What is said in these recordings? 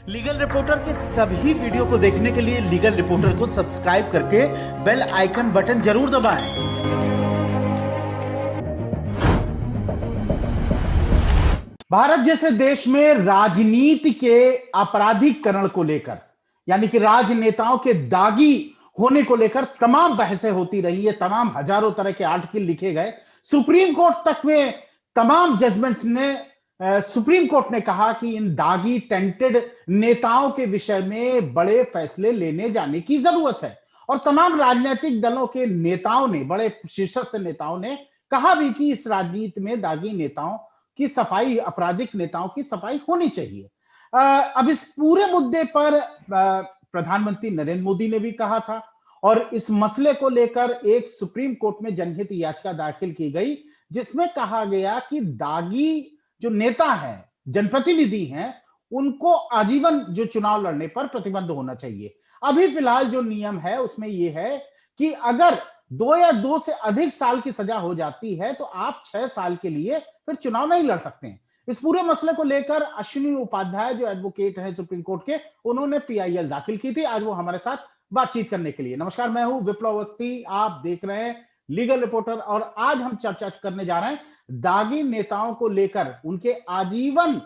Legal reporter के सभी video को देखने के लिए लीगल रिपोर्टर को सब्सक्राइब करके बेल आइकन बटन जरूर दबाएं। भारत जैसे देश में राजनीति के आपराधिकरण को लेकर, यानी कि राजनेताओं के दागी होने को लेकर तमाम बहसें होती रही है, तमाम हजारों तरह के आर्टिकल लिखे गए। सुप्रीम कोर्ट तक में तमाम जजमेंट्स ने सुप्रीम कोर्ट ने कहा कि इन दागी टेंटेड नेताओं के विषय में बड़े फैसले लेने जाने की जरूरत है। और तमाम राजनीतिक दलों के नेताओं ने, बड़े शीर्षस्थ नेताओं ने कहा भी कि इस राजनीति में दागी नेताओं की सफाई, आपराधिक नेताओं की सफाई होनी चाहिए। अब इस पूरे मुद्दे पर प्रधानमंत्री नरेंद्र मोदी ने भी कहा था और इस मसले को लेकर एक सुप्रीम कोर्ट में जनहित याचिका दाखिल की गई, जिसमें कहा गया कि दागी जो नेता हैं, जनप्रतिनिधि हैं, उनको आजीवन जो चुनाव लड़ने पर प्रतिबंध होना चाहिए। अभी फिलहाल जो नियम है उसमें यह है कि अगर 2 या 2 से अधिक साल की सजा हो जाती है तो आप 6 साल के लिए फिर चुनाव नहीं लड़ सकते हैं। इस पूरे मसले को लेकर अश्विनी उपाध्याय जो एडवोकेट हैं सुप्रीम कोर्ट के, उन्होंने पीआईएल दाखिल की थी। आज वो हमारे साथ बातचीत करने के लिए। नमस्कार, मैं हूं विप्लव अवस्थी, आप देख रहे हैं लीगल रिपोर्टर और आज हम चर्चा करने जा रहे हैं दागी नेताओं को लेकर, उनके आजीवन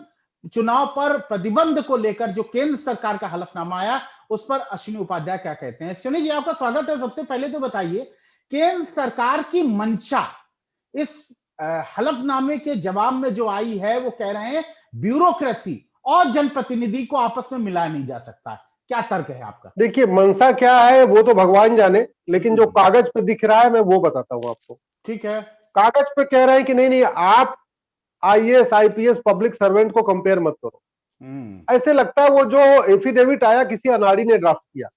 चुनाव पर प्रतिबंध को लेकर जो केंद्र सरकार का हलफनामा आया उस पर अश्विनी उपाध्याय क्या कहते हैं। अश्विनी जी, आपका स्वागत है। सबसे पहले तो बताइए, केंद्र सरकार की मंशा इस हलफनामे के जवाब में जो आई है, वो कह रहे हैं ब्यूरोक्रेसी और जनप्रतिनिधि को आपस में मिलाया नहीं जा सकता। क्या तर्क है आपका? देखिए, मंशा क्या है वो तो भगवान जाने, लेकिन जो कागज पे दिख रहा है मैं वो बताता हूं आपको। ठीक है। कागज पे कह रहे हैं कि नहीं आप आईएएस आईपीएस पब्लिक सर्वेंट को कंपेयर मत करो। ऐसे लगता है वो जो एफिडेविट आया किसी अनाड़ी ने ड्राफ्ट किया।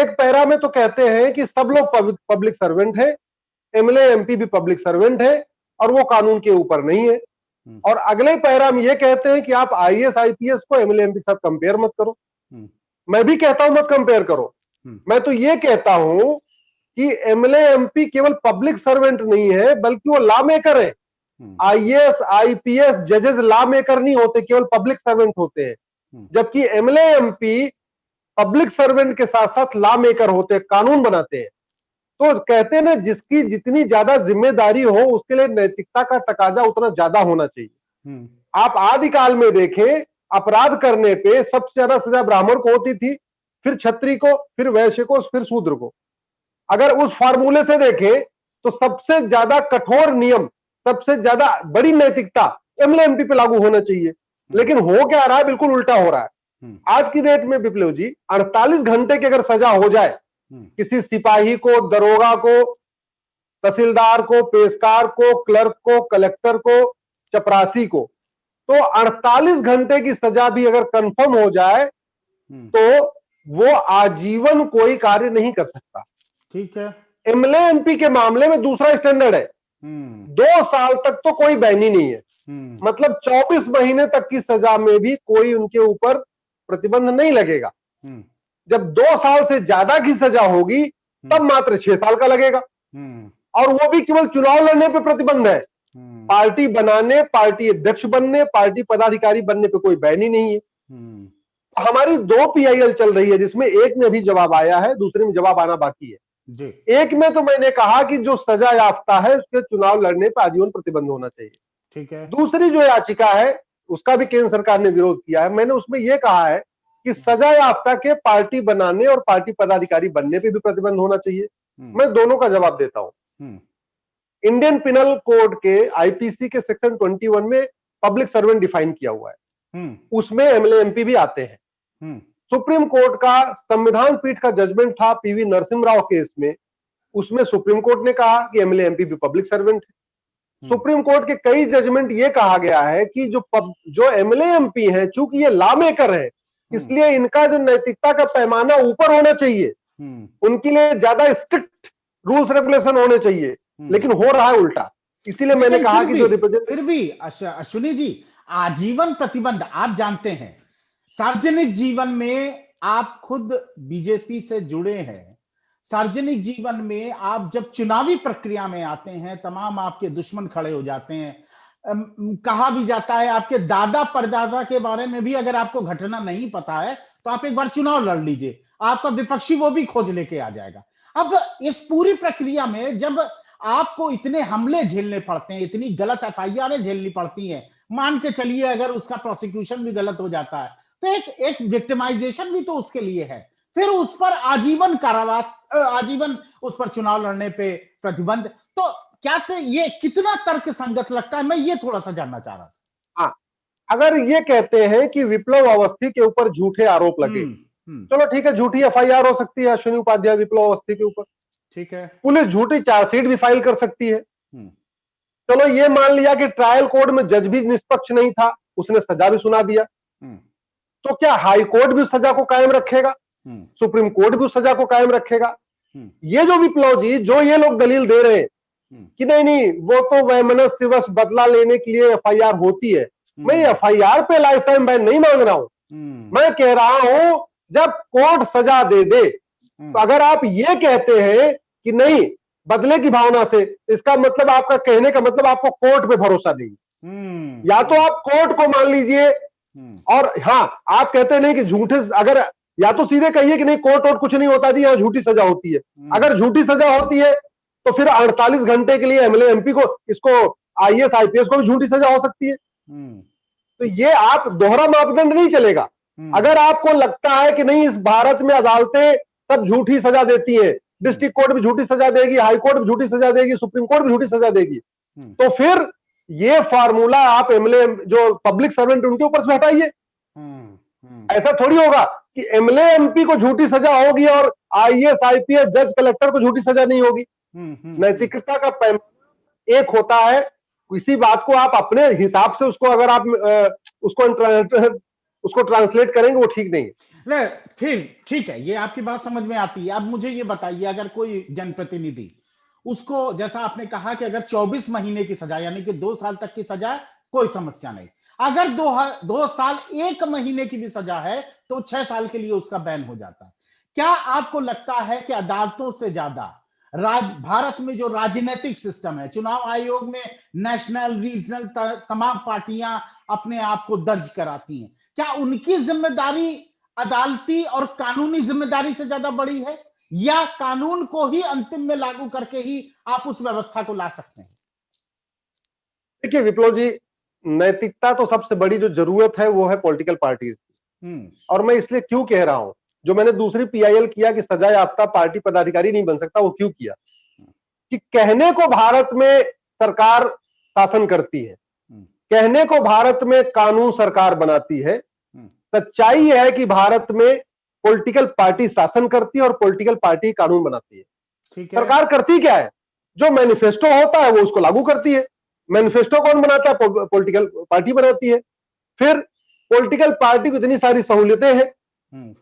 एक पैरा में तो कहते हैं कि सब लोग पब्लिक सर्वेंट है, एमएलए एमपी भी पब्लिक सर्वेंट है और वो कानून के ऊपर नहीं है। और अगले पैरा में ये कहते हैं कि आप आईएएस आईपीएस को एमएलए एमपी के साथ कंपेयर मत करो। मैं भी कहता हूं मत कंपेयर करो। मैं तो ये कहता हूं कि एमएलए एमपी केवल पब्लिक सर्वेंट नहीं है, बल्कि वो लॉ मेकर है। आईएएस आईपीएस जजेस लॉ मेकर नहीं होते, केवल पब्लिक सर्वेंट होते हैं। जबकि एमएलए एमपी पब्लिक सर्वेंट के साथ साथ लॉ मेकर होते हैं, कानून बनाते हैं। तो कहते हैं ना, जिसकी जितनी ज्यादा जिम्मेदारी हो उसके लिए नैतिकता का तकाजा उतना ज्यादा होना चाहिए। आप आदिकाल में देखें, अपराध करने पे सबसे ज्यादा सजा ब्राह्मण को होती थी, फिर क्षत्रिय को, फिर वैश्य को, फिर शूद्र को। अगर उस फार्मूले से देखें तो सबसे ज्यादा कठोर नियम, सबसे ज्यादा बड़ी नैतिकता एमएलए एमपी पे लागू होना चाहिए। लेकिन हो क्या रहा है, बिल्कुल उल्टा हो रहा है। आज की डेट में विप्लव जी, 48 घंटे की अगर सजा हो जाए किसी सिपाही को, दरोगा को, तहसीलदार को, पेशकार को, क्लर्क को, कलेक्टर को, चपरासी को, तो 48 घंटे की सजा भी अगर कंफर्म हो जाए तो वो आजीवन कोई कार्य नहीं कर सकता। ठीक है। एमएलए एमपी के मामले में दूसरा स्टैंडर्ड है। 2 साल तक तो कोई बैनी नहीं है, मतलब 24 महीने तक की सजा में भी कोई उनके ऊपर प्रतिबंध नहीं लगेगा। जब 2 साल से ज्यादा की सजा होगी तब मात्र 6 साल का लगेगा। और वो भी केवल चुनाव लड़ने पे प्रतिबंध है। पार्टी बनाने, पार्टी अध्यक्ष बनने, पार्टी पदाधिकारी बनने पे कोई बैन ही नहीं है। हमारी 2 पीआईएल चल रही है, जिसमें एक में भी जवाब आया है, दूसरे में जवाब आना बाकी है जी। एक में तो मैंने कहा कि जो सजा याफ्ता है उसके चुनाव लड़ने पर आजीवन प्रतिबंध होना चाहिए। ठीक है। दूसरी जो याचिका है उसका भी केंद्र सरकार ने विरोध किया है। मैंने उसमें यह कहा है कि सजा याफ्ता के पार्टी बनाने और पार्टी पदाधिकारी बनने पे भी प्रतिबंध होना चाहिए। मैं दोनों का जवाब देता हूं। इंडियन पिनल कोड के आईपीसी के सेक्शन 21 में पब्लिक सर्वेंट डिफाइन किया हुआ है, उसमें एमएलए एमपी भी आते हैं। सुप्रीम कोर्ट का संविधान पीठ का जजमेंट था पीवी नरसिम्हा राव केस में, उसमें सुप्रीम कोर्ट ने कहा कि एमएलए एमपी भी पब्लिक सर्वेंट है। सुप्रीम कोर्ट के कई जजमेंट ये कहा गया है कि जो एमएलए एमपी हैं, चूंकि ये लॉ मेकर है, इसलिए इनका जो नैतिकता का पैमाना ऊपर होना चाहिए, उनके लिए ज्यादा स्ट्रिक्ट रूल्स रेगुलेशन होने चाहिए। लेकिन हो रहा है उल्टा। इसीलिए मैंने कहा कि जो फिर भी अश्विनी जी, आजीवन प्रतिबंध, आप जानते हैं सार्वजनिक जीवन में आप खुद बीजेपी से जुड़े हैं, सार्वजनिक जीवन में आप जब चुनावी प्रक्रिया में आते हैं तमाम आपके दुश्मन खड़े हो जाते हैं। कहा भी जाता है आपके दादा परदादा के बारे में भी अगर आपको घटना नहीं पता है तो आप एक बार चुनाव लड़ लीजिए, आपका विपक्षी वो भी खोज लेके आ जाएगा। अब इस पूरी प्रक्रिया में जब आपको इतने हमले झेलने पड़ते हैं, इतनी गलत एफआईआर झेलनी पड़ती हैं, मान के चलिए अगर उसका प्रोसिक्यूशन भी गलत हो जाता है तो एक विक्टिमाइजेशन भी तो उसके लिए है, फिर उस पर आजीवन कारावास, आजीवन उस पर चुनाव लड़ने पे प्रतिबंध, तो क्या ये कितना तर्क संगत लगता है, मैं ये थोड़ा सा जानना चाह रहा था। हाँ, अगर ये कहते हैं कि विप्लव अवस्थी के ऊपर झूठे आरोप लगे, चलो ठीक है, झूठी एफआईआर हो सकती है अश्विनी उपाध्याय विप्लव अवस्थी के ऊपर, ठीक है, पुलिस झूठी चार्जशीट भी फाइल कर सकती है। चलो ये मान लिया कि ट्रायल कोर्ट में जज भी निष्पक्ष नहीं था, उसने सजा भी सुना दिया, तो क्या हाई कोर्ट भी उस सजा को कायम रखेगा, सुप्रीम कोर्ट भी उस सजा को कायम रखेगा? ये जो विप्लव जी, जो ये लोग दलील दे रहे हैं कि नहीं नहीं वो तो वैमनस्यवश बदला लेने के लिए एफआईआर होती है, मैं एफआईआर पे लाइफ टाइम बैन नहीं मांग रहा हूं, मैं कह रहा हूं जब कोर्ट सजा दे दे, तो अगर आप ये कहते हैं कि नहीं बदले की भावना से, इसका मतलब आपका कहने का मतलब आपको कोर्ट पे भरोसा नहीं, या तो आप कोर्ट को मान लीजिए, और हाँ आप कहते नहीं कि झूठे, अगर या तो सीधे कहिए कि नहीं कोर्ट और कुछ नहीं होता जी, यहाँ झूठी सजा होती है, अगर झूठी सजा होती है तो फिर 48 घंटे के लिए एमएलए एमपी को, इसको आईएएस आईपीएस को भी झूठी सजा हो सकती है। तो ये आप दोहरा मापदंड नहीं चलेगा। अगर आपको लगता है कि नहीं इस भारत में अदालतें सब झूठी सजा देती हैं, डिस्ट्रिक्ट कोर्ट भी झूठी सजा देगी, हाई कोर्ट भी झूठी सजा देगी, सुप्रीम कोर्ट भी झूठी सजा देगी, तो फिर ये फार्मूला आप एमएलए जो पब्लिक सर्वेंट उनके ऊपर से हटाइए। ऐसा थोड़ी होगा कि एमएलए एमपी को झूठी सजा होगी और आईएएस आईपीएस जज कलेक्टर को झूठी सजा नहीं होगी। नैतिकता का पैमाना एक होता है, किसी बात को आप अपने हिसाब से उसको अगर आप उसको ट्रांसलेट करेंगे वो ठीक नहीं है। फिर ठीक है, ये आपकी बात समझ में आती है। अब मुझे ये बताइए, अगर कोई जनप्रतिनिधि उसको, जैसा आपने कहा कि अगर 24 महीने की सजा यानी कि 2 साल तक की सजा, कोई समस्या नहीं, अगर 2 साल 1 महीने की भी सजा है तो 6 साल के लिए उसका बैन हो जाता है। क्या आपको लगता है कि अदालतों से ज्यादा भारत में जो राजनीतिक सिस्टम है, चुनाव आयोग में नेशनल रीजनल तमाम पार्टियां अपने आप को दर्ज कराती हैं, क्या उनकी जिम्मेदारी अदालती और कानूनी जिम्मेदारी से ज्यादा बड़ी है, या कानून को ही अंतिम में लागू करके ही आप उस व्यवस्था को ला सकते हैं? देखिए विप्लव जी, नैतिकता तो सबसे बड़ी जो जरूरत है वो है पॉलिटिकल पार्टीज की, और मैं इसलिए क्यों कह रहा हूं, जो मैंने दूसरी पीआईएल किया कि सजा याफ्ता पार्टी पदाधिकारी नहीं बन सकता, वो क्यों किया कि कहने को भारत में सरकार शासन करती है, कहने को भारत में कानून सरकार बनाती है, सच्चाई है कि भारत में पॉलिटिकल पार्टी शासन करती है और पॉलिटिकल पार्टी कानून बनाती है। सरकार करती क्या है, जो मैनिफेस्टो होता है वो उसको लागू करती है। मैनिफेस्टो कौन बनाता है, पॉलिटिकल पार्टी बनाती है। फिर पॉलिटिकल पार्टी को इतनी सारी सहूलियतें हैं,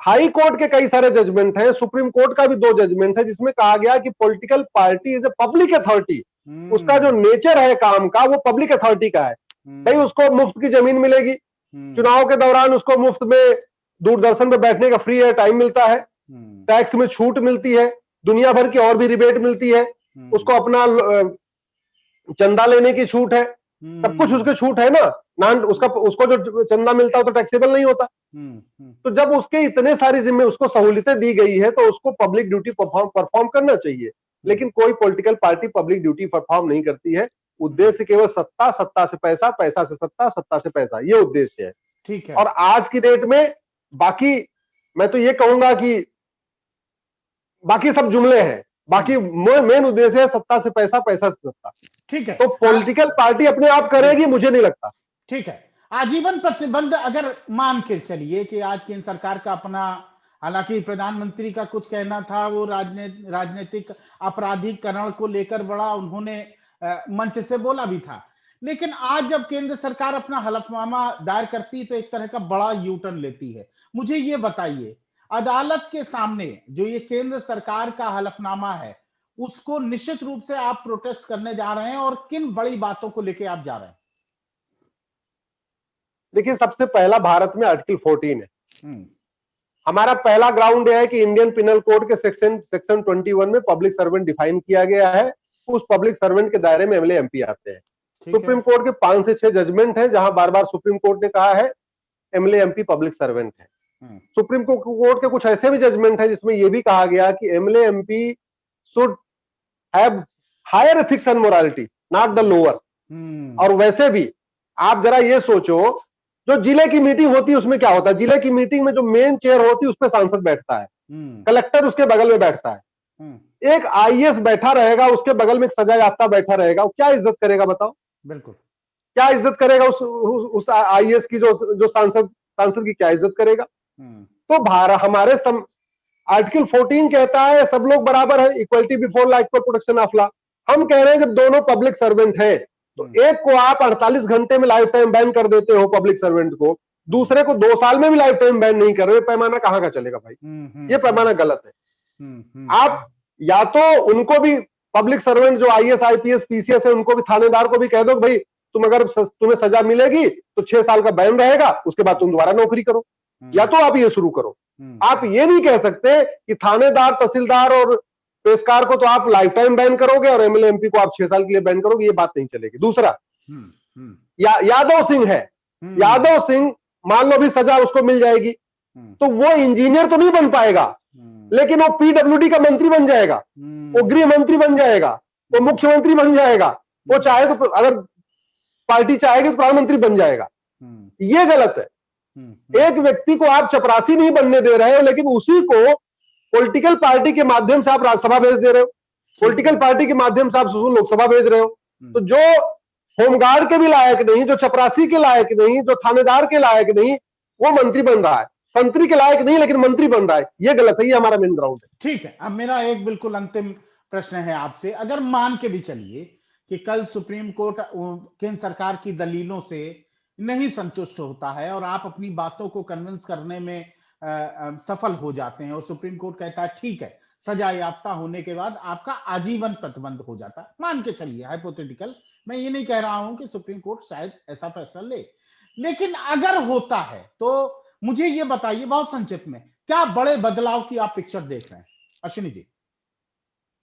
हाई कोर्ट के कई सारे जजमेंट हैं, सुप्रीम कोर्ट का भी 2 जजमेंट है जिसमें कहा गया कि political party is a public authority, उसका जो नेचर है काम का वो पब्लिक अथॉरिटी का है। कहीं उसको मुफ्त की जमीन मिलेगी, चुनाव के दौरान उसको मुफ्त में दूरदर्शन पे बैठने का फ्री है टाइम मिलता है, टैक्स में छूट मिलती है, दुनिया भर की और भी रिबेट मिलती है, उसको अपना चंदा लेने की छूट है, सब कुछ उसके छूट है ना, उसको जो चंदा मिलता है तो टैक्सेबल नहीं होता। तो जब उसके इतने सारी जिम्मे उसको सहूलियतें दी गई है तो उसको पब्लिक ड्यूटी परफॉर्म करना चाहिए, लेकिन कोई political party public duty perform नहीं करती है। उद्देश्य केवल सत्ता, सत्ता से पैसा, पैसा से सत्ता, सत्ता से पैसा, ये उद्देश्य है। ठीक है। और आज की डेट में बाकी मैं तो ये कहूंगा कि बाकी सब जुमले हैं, बाकी मेन उद्देश्य है सत्ता से पैसा, पैसा से सत्ता। ठीक है, तो पॉलिटिकल पार्टी अपने आप करेगी, मुझे नहीं लगता। ठीक है, आजीवन प्रतिबंध अगर मान के चलिए कि आज की सरकार का अपना, हालांकि प्रधानमंत्री का कुछ कहना था, वो राजनीतिक अपराधीकरण को लेकर बड़ा उन्होंने मंच से बोला भी था, लेकिन आज जब केंद्र सरकार अपना हलफनामा दायर करती है तो एक तरह का बड़ा यू टर्न लेती है। मुझे ये बताइए, अदालत के सामने जो ये केंद्र सरकार का हलफनामा है उसको निश्चित रूप से आप प्रोटेस्ट करने जा रहे हैं, और किन बड़ी बातों को लेकर आप जा रहे हैं? देखिए, सबसे पहला भारत में आर्टिकल 14 है। हमारा पहला ग्राउंड यह है कि इंडियन पिनल कोड के सेक्शन 21 में पब्लिक सर्वेंट डिफाइन किया गया है, उस पब्लिक सर्वेंट के दायरे में एमएलए एमपी आते हैं। सुप्रीम कोर्ट के 5 से 6 जजमेंट हैं जहां बार बार सुप्रीम कोर्ट ने कहा है एमएलए एमपी पब्लिक सर्वेंट है। सुप्रीम कोर्ट के कुछ ऐसे भी जजमेंट है जिसमें यह भी कहा गया कि MLA MP should have higher ethics and morality, not the lower. और वैसे भी आप जरा ये सोचो, जो जिले की मीटिंग होती है उसमें क्या होता है? जिले की मीटिंग में जो मेन चेयर होती है उस पर सांसद बैठता है, कलेक्टर उसके बगल में बैठता है, एक आईएएस बैठा रहेगा, उसके बगल में एक सजा याफ्ता बैठा रहेगा, वो क्या इज्जत करेगा बताओ? बिल्कुल, क्या इज्जत करेगा उस आईएएस की? जो सांसद की क्या इज्जत करेगा? तो हमारे आर्टिकल 14 कहता है सब लोग बराबर है, equality before law, equal protection of law. हम कह रहे हैं जब दोनों पब्लिक सर्वेंट है तो एक को आप 48 घंटे में लाइफ टाइम बैन कर देते हो पब्लिक सर्वेंट को, दूसरे को 2 साल में भी लाइफ टाइम बैन नहीं कर रहे, पैमाना कहां का चलेगा भाई? ये पैमाना गलत है। आप या तो उनको भी, पब्लिक सर्वेंट जो आईएएस आईपीएस पीसीएस है, उनको भी, थानेदार को भी कह दो भाई तुम्हें सजा मिलेगी तो 6 साल का बैन रहेगा, उसके बाद तुम दोबारा नौकरी करो, या तो आप ये शुरू करो। आप ये नहीं कह सकते कि थानेदार, तहसीलदार और पेशकार को तो आप लाइफ टाइम बैन करोगे और एमएलए एमपी को आप 6 साल के लिए बैन करोगे, ये बात नहीं चलेगी। दूसरा, यादव सिंह है, यादव सिंह मान लो भी सजा उसको मिल जाएगी तो वो इंजीनियर तो नहीं बन पाएगा, लेकिन वो पीडब्ल्यूडी का मंत्री बन जाएगा, वो गृह मंत्री बन जाएगा, वो मुख्यमंत्री बन जाएगा, वो चाहे तो, अगर पार्टी चाहेगी तो प्रधानमंत्री बन जाएगा। ये गलत है। एक व्यक्ति को आप चपरासी नहीं बनने दे रहे हो, लेकिन उसी को पॉलिटिकल पार्टी के माध्यम से आप राज्यसभा भेज दे रहे हो, पॉलिटिकल पार्टी के माध्यम से आप लोकसभा भेज रहे हो। तो जो होमगार्ड के भी लायक नहीं, जो चपरासी के लायक नहीं, जो थानेदार के लायक नहीं, वो मंत्री बन रहा है, संतरी के लायक नहीं लेकिन मंत्री बन रहा है, ये गलत है। ये हमारा मेन ग्राउंड है। ठीक है, अब मेरा एक बिल्कुल अंतिम प्रश्न है आपसे। अगर मान के भी चलिए कि कल सुप्रीम कोर्ट केंद्र सरकार की दलीलों से नहीं संतुष्ट होता है और आप अपनी बातों को कन्विंस करने में सफल हो जाते हैं और सुप्रीम कोर्ट कहता है ठीक है, सजा याफ्ता होने के बाद आपका आजीवन प्रतिबंध हो जाता है, मान के चलिए हाइपोथेटिकल, मैं ये नहीं कह रहा हूं कि सुप्रीम कोर्ट शायद ऐसा फैसला ले, लेकिन अगर होता है तो मुझे ये बताइए बहुत संक्षिप्त में, क्या बड़े बदलाव की आप पिक्चर देख रहे हैं अश्विनी जी?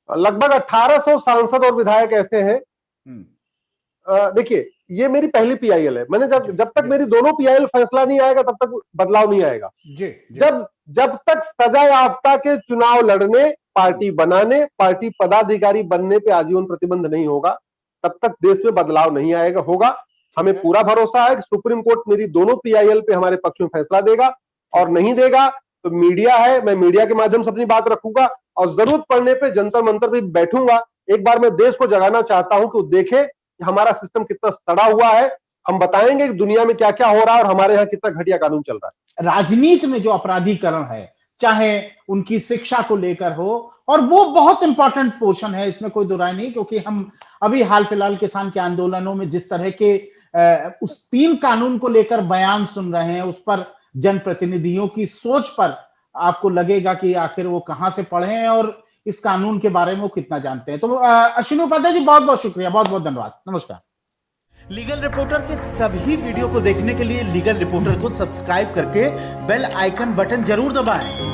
लगभग 1800 सांसद और विधायक ऐसे हैं। देखिए, ये मेरी पहली पीआईएल है। मैंने जब तक मेरी दोनों पीआईएल फैसला नहीं आएगा तब तक बदलाव नहीं आएगा। जब तक सजा याफ्ता के चुनाव लड़ने, पार्टी बनाने, पार्टी पदाधिकारी बनने पे आजीवन प्रतिबंध नहीं होगा, तब तक देश में बदलाव नहीं आएगा। होगा, हमें पूरा भरोसा है कि सुप्रीम कोर्ट मेरी दोनों पीआईएल पे हमारे पक्ष में फैसला देगा, और नहीं देगा तो मीडिया है, मैं मीडिया के माध्यम से अपनी बात रखूंगा और जरूरत पड़ने पे जंतर मंतर पे बैठूंगा। एक बार मैं देश को जगाना चाहता हूं कि वो देखे कि हमारा सिस्टम कितना सड़ा हुआ है। हम बताएंगे कि दुनिया में क्या क्या हो रहा है और हमारे यहाँ कितना घटिया कानून चल रहा है। राजनीति में जो अपराधीकरण है, चाहे उनकी शिक्षा को लेकर हो, और वो बहुत इंपॉर्टेंट पोर्शन है, इसमें कोई दो राय नहीं, क्योंकि हम अभी हाल फिलहाल किसान के आंदोलनों में जिस तरह के उस 3 कानून को लेकर बयान सुन रहे हैं, उस पर जनप्रतिनिधियों की सोच पर आपको लगेगा कि आखिर वो कहां से पढ़े हैं और इस कानून के बारे में वो कितना जानते हैं। तो अश्विनी उपाध्याय जी, बहुत बहुत शुक्रिया, बहुत बहुत धन्यवाद, नमस्कार। लीगल रिपोर्टर के सभी वीडियो को देखने के लिए लीगल रिपोर्टर को सब्सक्राइब करके बेल आइकन बटन जरूर दबाएं।